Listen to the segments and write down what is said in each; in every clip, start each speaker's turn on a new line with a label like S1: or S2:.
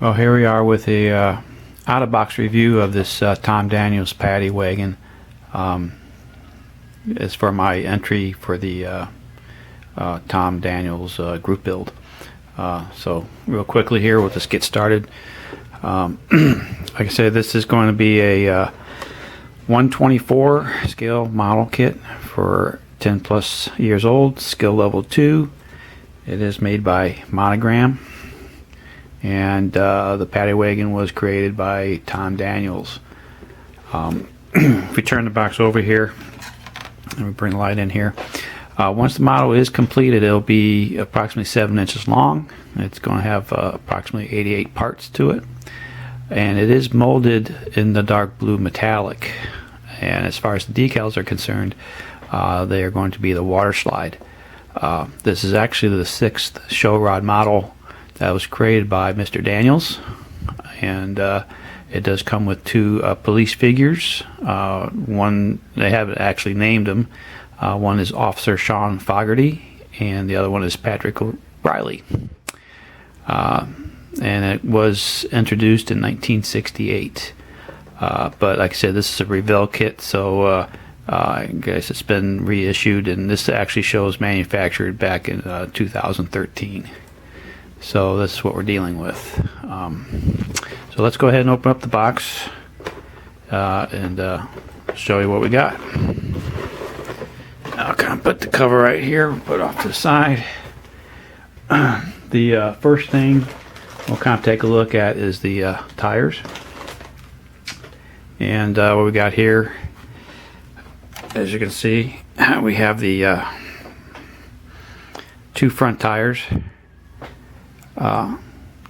S1: Well, here we are with a out-of-box review of this Tom Daniels Paddy Wagon. It's for my entry for the Tom Daniels group build. So real quickly here, we'll just get started. Like I said, this is going to be a 124 scale model kit for 10 plus years old, skill level 2. It is made by Monogram. And the Paddy Wagon was created by Tom Daniels. If we turn the box over here, and we bring the light in here, once the model is completed, it'll be approximately 7 inches long. It's going to have approximately 88 parts to it, and it is molded in the dark blue metallic. And as far as the decals are concerned, they are going to be the water slide. This is actually the 6th show rod model that was created by Mr. Daniels, and it does come with 2 police figures. One, they haven't actually named them. One is Officer Sean Fogarty, and the other one is Patrick O'Reilly. And it was introduced in 1968. But like I said, this is a Revell kit, so I guess it's been reissued, and this actually shows manufactured back in 2013. So this is what we're dealing with. So let's go ahead and open up the box and show you what we got. I'll kind of put the cover right here, put it off to the side. The first thing we'll kind of take a look at is the tires. And what we got here, as you can see, we have the 2 front tires.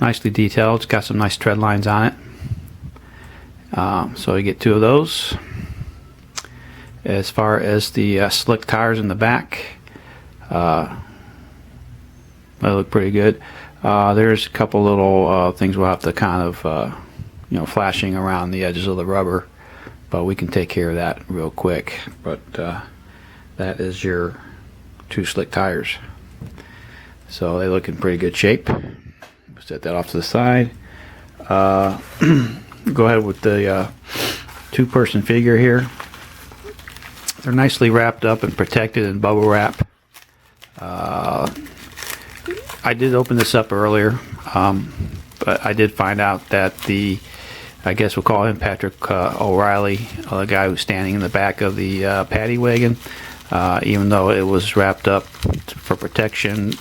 S1: Nicely detailed. It's got some nice tread lines on it. So you get 2 of those. As far as the slick tires in the back, they look pretty good. There's a couple little things we'll have to kind of flashing around the edges of the rubber, but we can take care of that real quick. But that is your 2 slick tires. So they look in pretty good shape. Set that off to the side. Go ahead with the 2-person figure here. They're nicely wrapped up and protected in bubble wrap. I did open this up earlier, but I did find out that I guess we'll call him Patrick O'Reilly, the guy who's standing in the back of the Paddy Wagon, even though it was wrapped up for protection,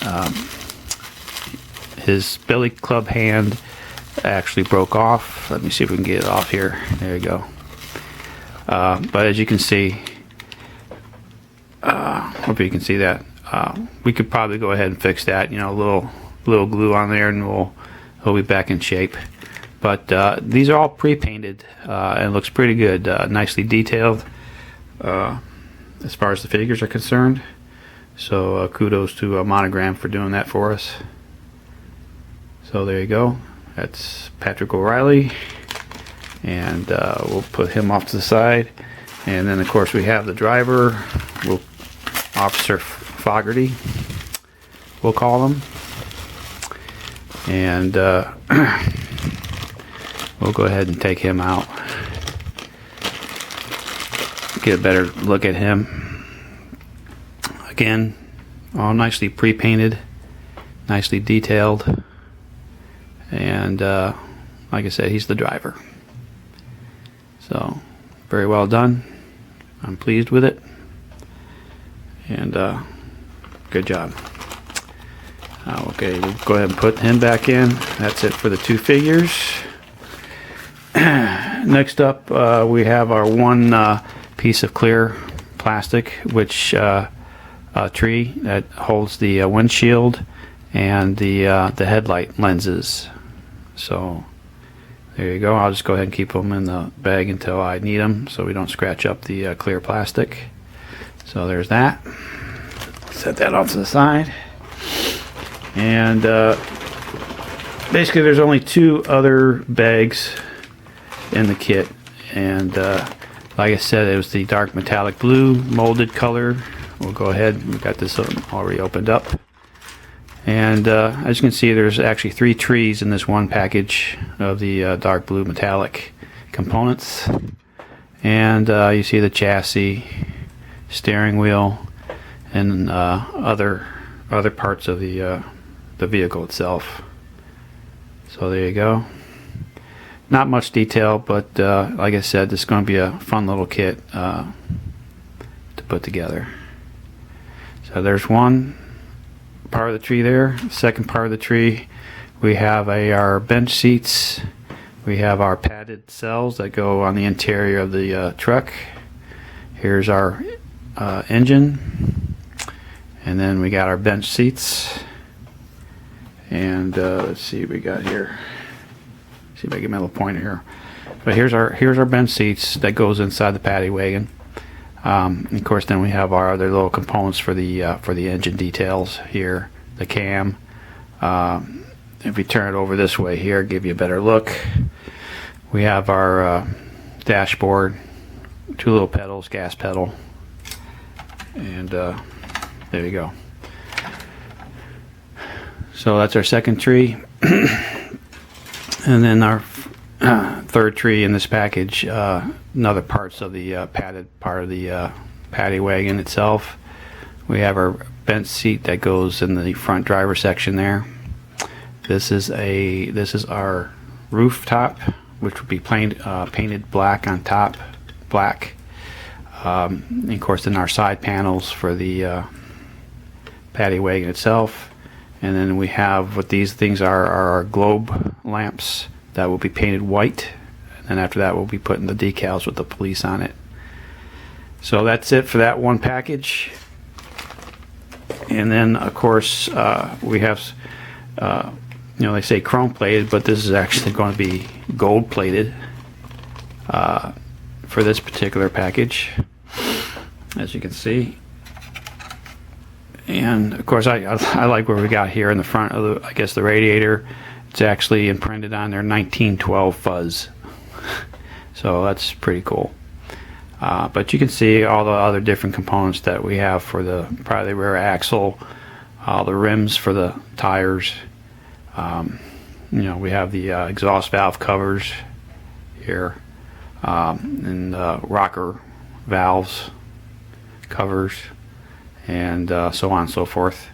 S1: his billy club hand actually broke off. Let me see if we can get it off here. There you go. But as you can see, hope you can see that. We could probably go ahead and fix that. A little glue on there, and he'll be back in shape. But these are all pre-painted, and it looks pretty good. Nicely detailed as far as the figures are concerned. So kudos to Monogram for doing that for us. So there you go. That's Patrick O'Reilly, and we'll put him off to the side. And then of course we have the driver, Officer Fogarty, we'll call him. And we'll go ahead and take him out, get a better look at him. Again, all nicely pre-painted, nicely detailed, and like I said, he's the driver. So very well done. I'm pleased with it, and good job. Okay, we'll go ahead and put him back in. That's it for the 2 figures. Next up, we have our 1 piece of clear plastic, which tree that holds the windshield and the headlight lenses. So there you go. I'll just go ahead and keep them in the bag until I need them, so we don't scratch up the clear plastic. So there's that. Set that off to the side. And basically there's only 2 other bags in the kit, and like I said, it was the dark metallic blue molded color. We'll go ahead, we've got this already opened up, And as you can see, there's actually 3 trees in this one package of the dark blue metallic components. And you see the chassis, steering wheel, and other parts of the vehicle itself. So there you go. Not much detail, but like I said, this is going to be a fun little kit to put together. So there's one part of the tree there. Second part of the tree, we have our bench seats. We have our padded cells that go on the interior of the truck. Here's our engine, and then we got our bench seats. And let's see what we got here. See if I get my little pointer here. But here's our bench seats that goes inside the Paddy Wagon. And of course, then we have our other little components for the engine details here. The cam. If we turn it over this way here, give you a better look. We have our dashboard, 2 little pedals, gas pedal, and there you go. So that's our second tree. And then our third tree in this package, another parts of the padded part of the Paddy Wagon itself. We have our bench seat that goes in the front driver section there. This is our rooftop, which would be painted black on top, black. And of course, then our side panels for the Paddy Wagon itself. And then we have what these things are our globe lamps that will be painted white. And then after that, we'll be putting the decals with the police on it. So that's it for that one package. And then, of course, we have, they say chrome plated, but this is actually going to be gold plated for this particular package, as you can see. And of course, I like what we got here in the front of the radiator. It's actually imprinted on there 1912 fuzz. So that's pretty cool. But you can see all the other different components that we have for probably the rear axle, the rims for the tires. We have the exhaust valve covers here, and rocker valves covers, and so on and so forth.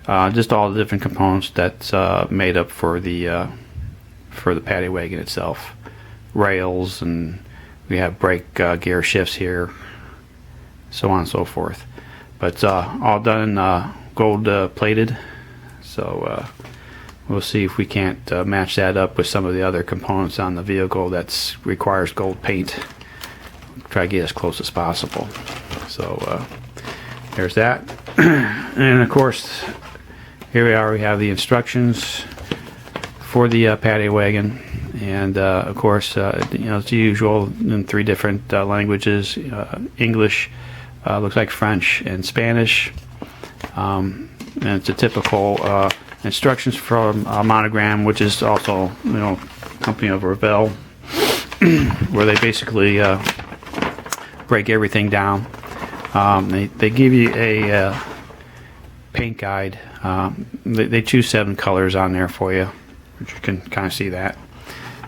S1: Just all the different components that's made up for the Paddy Wagon itself. Rails, and we have brake gear shifts here, so on and so forth. But it's all done in gold plated. So we'll see if we can't match that up with some of the other components on the vehicle that requires gold paint. Try to get as close as possible. So there's that. And of course, here we are. We have the instructions for the Paddy Wagon, and of course, it's usual in 3 different languages: English, looks like French, and Spanish. And it's a typical instructions from Monogram, which is also company of Revell, where they basically break everything down. They give you a paint guide. They choose 7 colors on there for you, which you can kind of see that.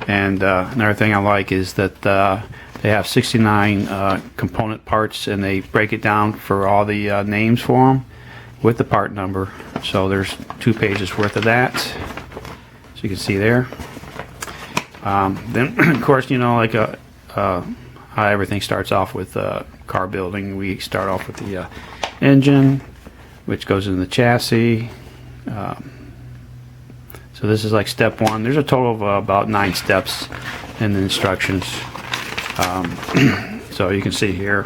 S1: And another thing I like is that they have 69 component parts, and they break it down for all the names for them with the part number. So there's 2 pages worth of that, so you can see there. Then of course, like how everything starts off with car building. We start off with the engine, which goes in the chassis. So this is like step 1. There's a total of about 9 steps in the instructions. So you can see here,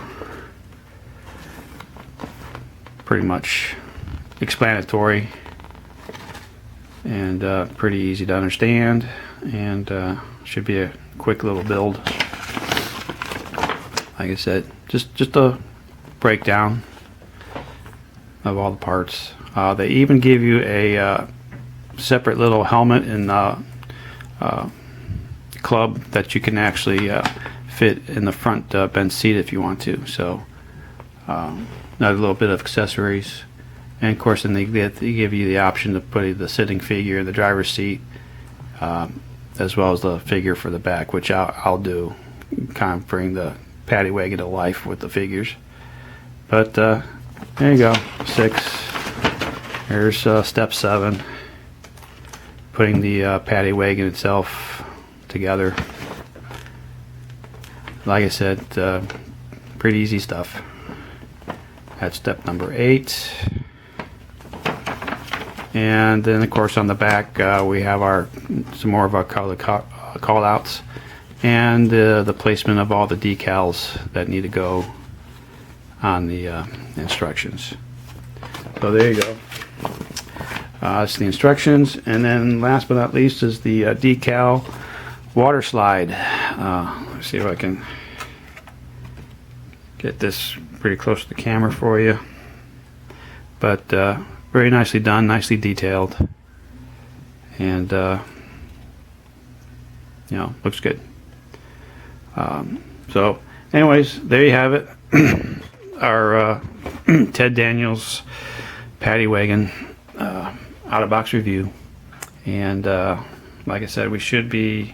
S1: pretty much explanatory and pretty easy to understand, and should be a quick little build. Like I said, just a breakdown of all the parts. They even give you a separate little helmet and club that you can actually fit in the front bench seat if you want to. So another little bit of accessories. And of course, then they give you the option to put the sitting figure in the driver's seat, as well as the figure for the back, which I'll do, kind of bring the Paddy Wagon to life with the figures. But there you go, 6. Here's step 7, putting the Paddy Wagon itself together. Like I said, pretty easy stuff. That's step number 8. And then of course on the back we have some more of our color call outs, and the placement of all the decals that need to go on the instructions. So there you go. That's the instructions. And then last but not least is the decal water slide. Let's see if I can get this pretty close to the camera for you. But very nicely done, nicely detailed, and you know, looks good. So anyways, there you have it. Our Ted Daniels Paddy Wagon out-of-box review. And like I said, we should be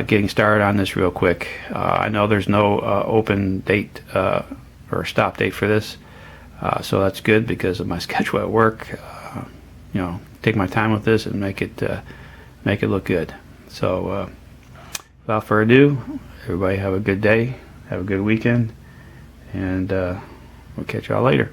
S1: getting started on this real quick. I know there's no open date or stop date for this, so that's good because of my schedule at work. You know, take my time with this and make it look good. So without further ado, everybody have a good day, have a good weekend, and we'll catch y'all later.